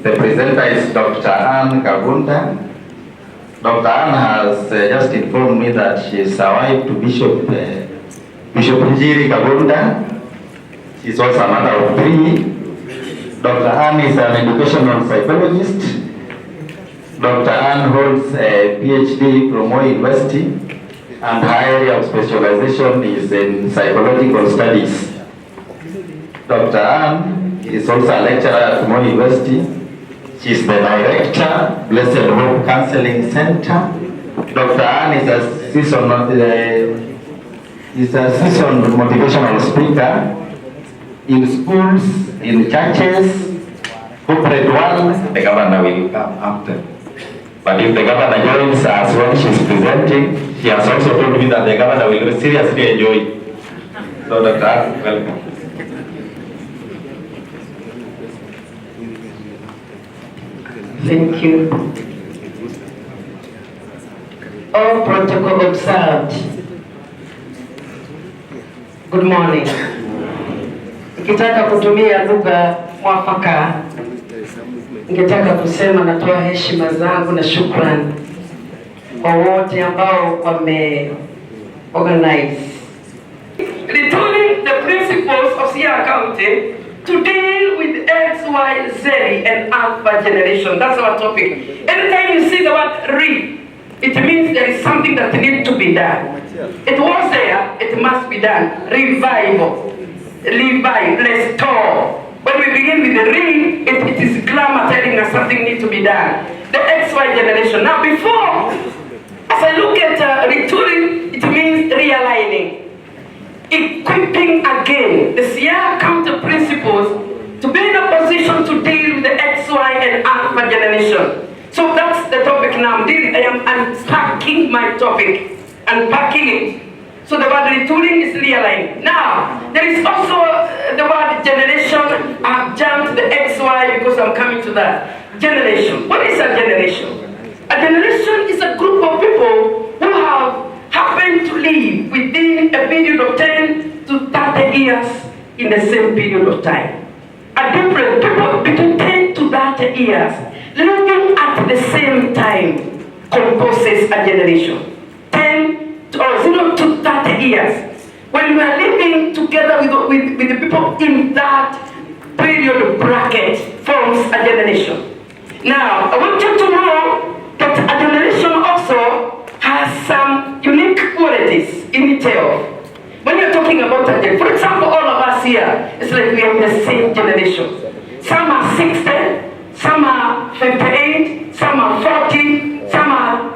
The presenter is Dr. Anne Kagunda. Dr. Anne has just informed me that she is a wife to Bishop Njiri Kagunda. She is also a mother of 3. Dr. Anne is an educational psychologist. Dr. Anne holds a PhD from Moi University, and her area of specialization is in psychological studies. Dr. Anne is also a lecturer at Moi University. She is the director, Blessed Hope Counseling Center. Dr. Anne is a seasoned motivational speaker in schools, in churches, corporate world. The governor will come after. But if the governor joins us when she's presenting, she has also told me that the governor will seriously enjoy it. So Dr. Anne, welcome. Thank you. All protocol observed. Good morning. Nikitaka kutumia lugha mwafaka, ningetaka kusema natoa heshima zangu na shukrani kwa wote ambao wame-organize. Returning the principles of Sierra County to deal with XYZ and Alpha generation. That's our topic. Anytime you see the word re, it means there is something that needs to be done. It was there, it must be done. Revival, revive, restore. When we begin with the re, it is grammar telling us something needs to be done. The XY generation. Now before, as I look at retooling, it means realigning. Equipping again the Sierra County principles to be in a position to deal with the XY and Alpha generation. So that's the topic now. I am unpacking my topic, unpacking it. So the word retooling is realigning. Now, there is also the word generation. I've jumped the XY because I'm coming to that. Generation. What is a generation? A generation is a group of people who have happened to live within a period of 10 to 30 years in the same period of time. A different people between 10 to 30 years living at the same time composes a generation. 10 or 0 to 30 years. When we are living together with the people in that period bracket forms a generation. Now, I want you to know that a generation also has some unique qualities in itself. When you're talking about a generation, for example, all of us here, it's like we are in the same generation. Some are 60, some are 58, some are 40, some are...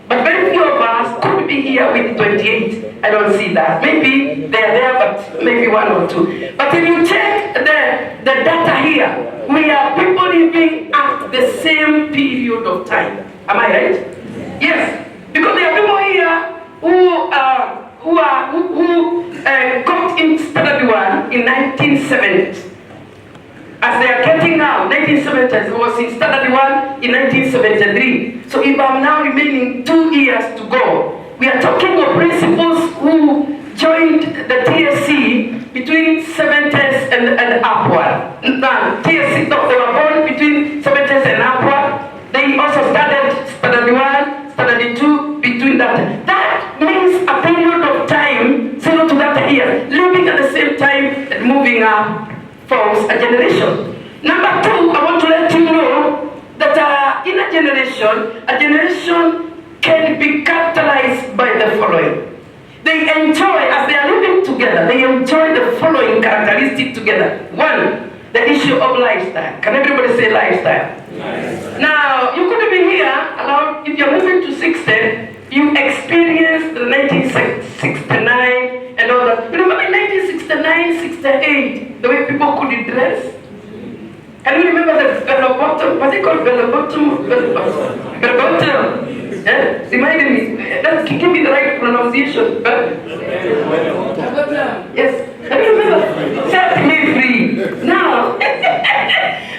But very few of us could be here with 28. I don't see that. Maybe they are there, but maybe 1 or 2. But if you check the data here, we are people living at the same period of time. Am I right? Yes. Because there are people here who got in standard 1 in 1970s. As they are getting now, 1970s, was in standard 1 in 1973. So if I'm now remaining 2 years to go, we are talking of principals who joined the TSC between 70s and upward. TSC, they were born between 70s and upward. They also started standard 1, standard 2, between that. That means a period of time, 0 to 30 years, living at the same time and moving up forms a generation. Number 2, I want to let you know that in a generation can be characterized by the following. They enjoy, as they are living together, they enjoy the following characteristics together. 1, the issue of lifestyle. Can everybody say lifestyle? Now, you could be here, if you're moving to 60, you experienced the 1969 and all that. Remember in 1969, 68, the way people could dress? Can you remember the bell bottom? What's it called? Bell bottom? Bell bottom. Yeah? Remind me. Give me the right pronunciation. Yes. Can you remember? Set me free. Now,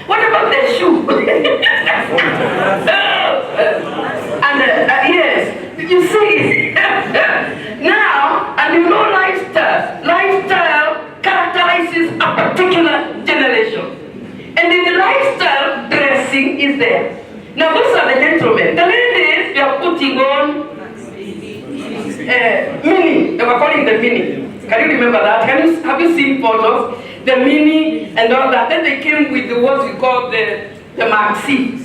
what about the shoe? And yes, you see. Now, and you know lifestyle. Lifestyle characterizes a particular generation. And in the lifestyle, dress the Mini. Can you remember that? Have you seen photos? The Mini and all that. Then they came with what we call the Maxi.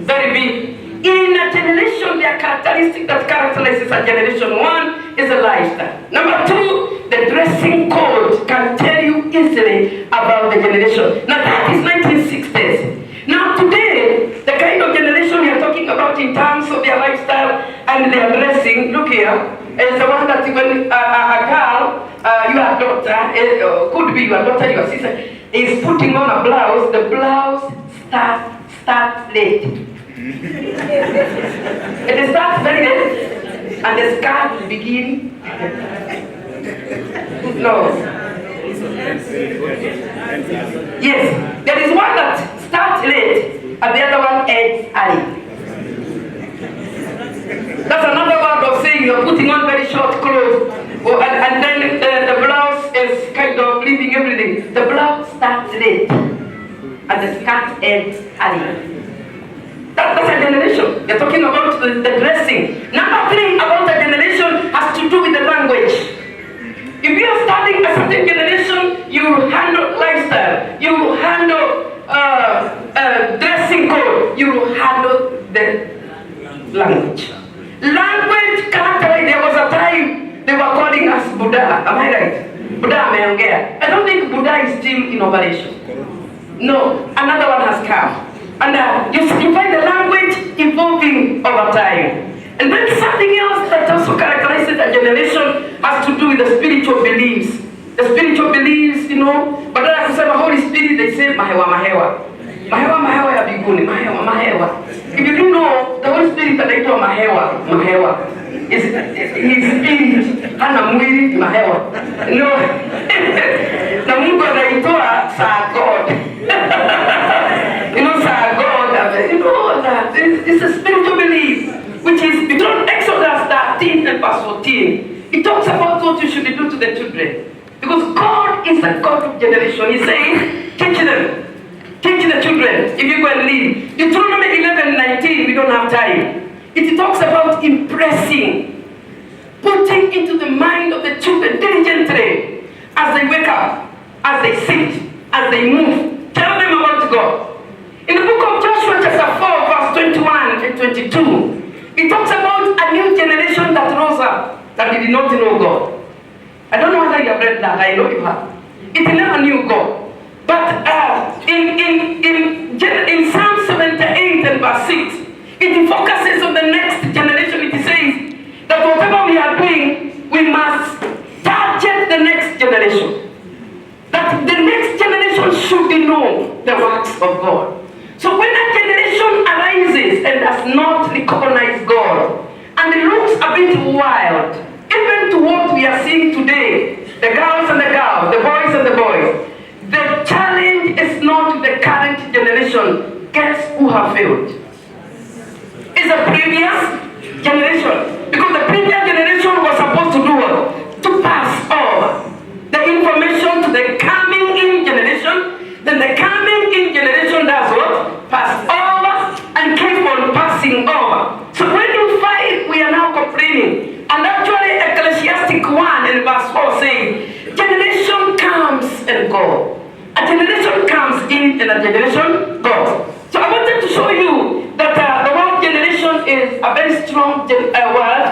Very big. In a generation, there are characteristics that characterizes a generation. One is a lifestyle. Number two, the dressing code can tell you easily about the generation. Now that is 1960s. Now today, the kind of generation we are talking about in terms of their lifestyle and their dressing, look here, is the one that when a girl, your daughter, could be your daughter, your sister, is putting on a blouse, the blouse starts late. It starts very late, and the skirt will begin. No. Yes, there is one that starts late, and the other one ends early. That's another word of saying you're putting on very short clothes, and then the blouse is kind of leaving everything. The blouse starts late, and the skirt ends early. That's a generation. You're talking about the dressing. Number three about the generation has to do with the language. If you are studying a certain generation, you handle lifestyle, you handle dressing code, you handle the language. Language characterized, there was a time they were calling us Buddha. Am I right? Buddha ameongea. I don't think Buddha is still in operation. No, another one has come. And you find the language evolving over time. And then something else that also characterizes a generation has to do with the spiritual beliefs. The spiritual beliefs, you know, but then I say the Holy Spirit, they say mahewa mahewa. Mahewa mahewa ya biguni, mahewa mahewa. If you do know, the Holy Spirit anaitwa mahewa, mahewa. His spirit, hana mwili mahewa. No. Na Mungu anaitwa saa God. You know, saa God. You know that it's a spiritual belief, which is between Exodus 13 and verse 14. It talks about what you should do to the children. Because God is a God of generation. He says, teach them. Teach the children if you go and lead. Deuteronomy 11:19, we don't have time. It talks about impressing, putting into the mind of the children diligently as they wake up, as they sit, as they move. Tell them about God. In the book of Joshua chapter 4, verse 21 and 22, it talks about a new generation that rose up that did not know God. I don't know whether you have read that. I know you have. It never knew God. But in Psalm 78 and verse 6, it focuses on the next generation. It says that whatever we are doing, we must target the next generation. That the next generation should know the works of God. So when a generation arises and does not recognize God, and it looks a bit wild, even to what we are seeing today, the girls and the girls, the boys and the boys, the challenge is not the current generation. Guess who have failed? It's the previous generation. Because the previous generation was supposed to do what? To pass on the information to the coming in generation. Then the coming in generation does what? Pass over and keep on passing over. So when you find we are now complaining, and actually Ecclesiastic 1 and verse 4 saying, generation comes and goes. A generation comes in and a generation goes. So I wanted to show you that the word generation is a very strong word,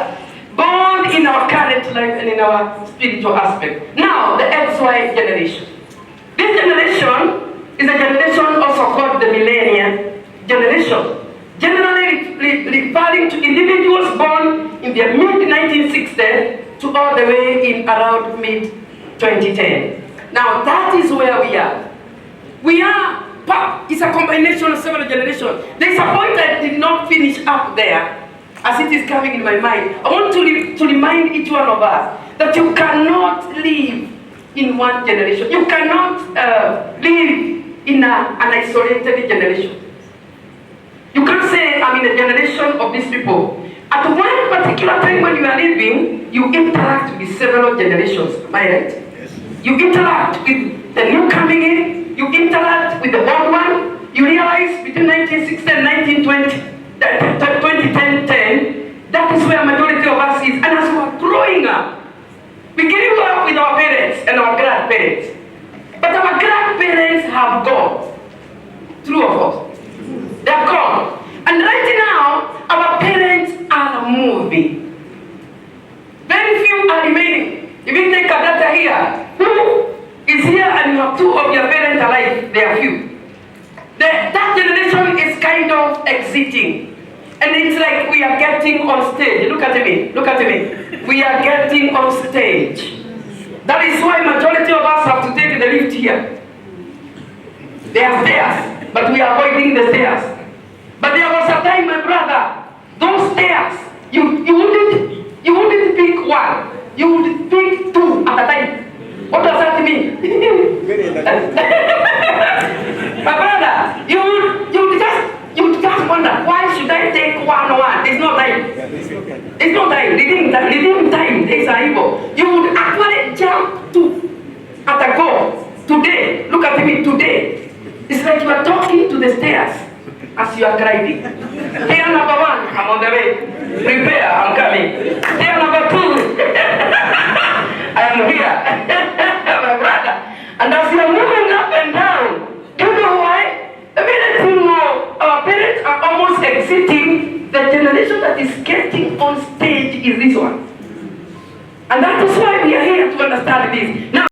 both in our current life and in our spiritual aspect. Now, the XY generation. This generation is a generation also called the millennial generation, generally referring to individuals born in the mid-1960s to all the way in around mid-2010. Now that is where we are. It's a combination of several generations. There's a point that did not finish up there as it is coming in my mind. I want to remind each one of us that you cannot live in one generation. You cannot live in an isolated generation. You can't say, I'm in a generation of these people. At one particular time when you are living, you interact with several generations. Am I right? Yes. You interact with the new coming in, you interact with the old one. You realize between 1960 and 2010, that is where majority of us is. And as we are growing up, we grew up and our grandparents. But our grandparents have gone. True or false? They have gone. And right now, our parents are moving. Very few are remaining. If you take Kagunda here, who is here and you have two of your parents alive, they are few. That generation is kind of exiting. And it's like we are getting on stage. Look at me. Look at me. We are getting on stage. That is why majority of us have to take the lift here. There are stairs, but we are avoiding the stairs. But there was a time, my brother, those stairs, you wouldn't pick one. You would pick two at a time. What does that mean? My brother, you would just wonder, why should I take one? It's not time. It's not time. Redeem time. Things are evil. You would actually jump to at a go. Today, look at me, today. It's like you are talking to the stairs as you are driving. Stair number one, I'm on the way. Prepare, I'm coming. Stair number two, I am here. My brother. And as you are moving up and down, you know why? The minute you know our parents are almost exiting, the generation that is getting on stage is this one. And that is why we are here to understand this. Now,